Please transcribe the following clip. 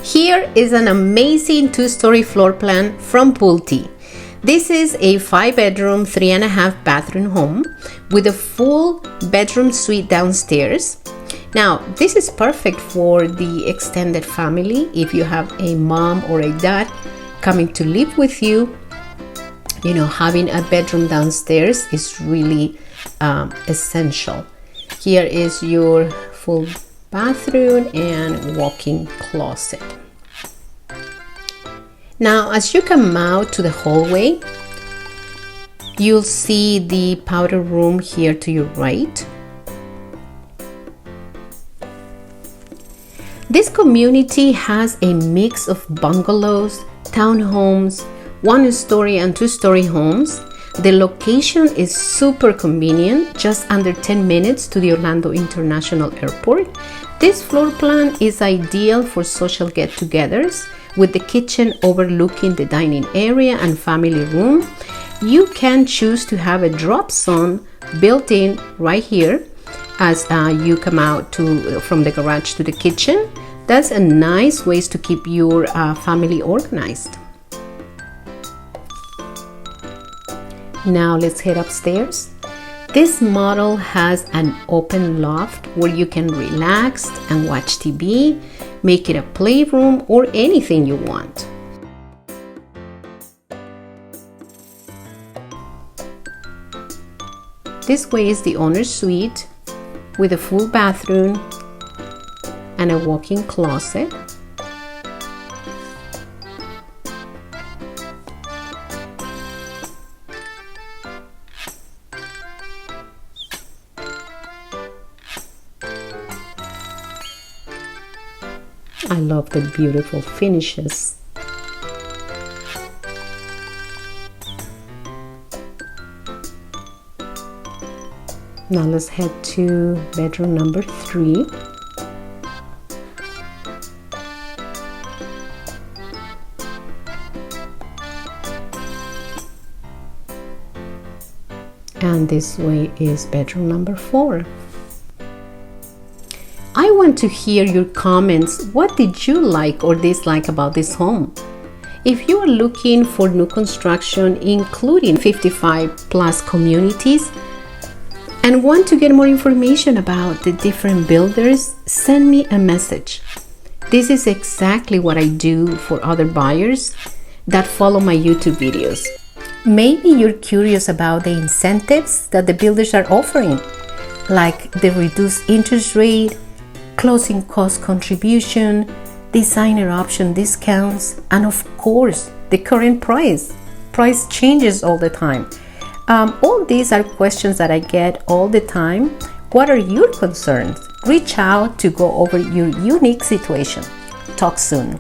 Here is an amazing 2-story floor plan from Pulte. This is a 5-bedroom, 3.5 bathroom home with a full bedroom suite downstairs. Now, this is perfect for the extended family. If you have a mom or a dad coming to live with you, having a bedroom downstairs is really essential. Here is your full bathroom and walk-in closet. Now, as you come out to the hallway, you'll see the powder room here to your right. This community has a mix of bungalows, townhomes, 1-story and 2-story homes. The location is super convenient, just under 10 minutes to the Orlando International Airport. This floor plan is ideal for social get-togethers with the kitchen overlooking the dining area and family room. You can choose to have a drop zone built in right here as you come out from the garage to the kitchen. That's a nice way to keep your family organized. Now let's head upstairs. This model has an open loft where you can relax and watch TV, make it a playroom, or anything you want. This way is the owner's suite with a full bathroom and a walk-in closet. I love the beautiful finishes. Now let's head to bedroom number 3. And this way is bedroom number 4. I want to hear your comments. What did you like or dislike about this home? If you are looking for new construction, including 55 plus communities, and want to get more information about the different builders, send me a message. This is exactly what I do for other buyers that follow my YouTube videos. Maybe you're curious about the incentives that the builders are offering, like the reduced interest rate, closing cost contribution, designer option discounts, and of course, the current price. Price changes all the time. All these are questions that I get all the time. What are your concerns? Reach out to go over your unique situation. Talk soon.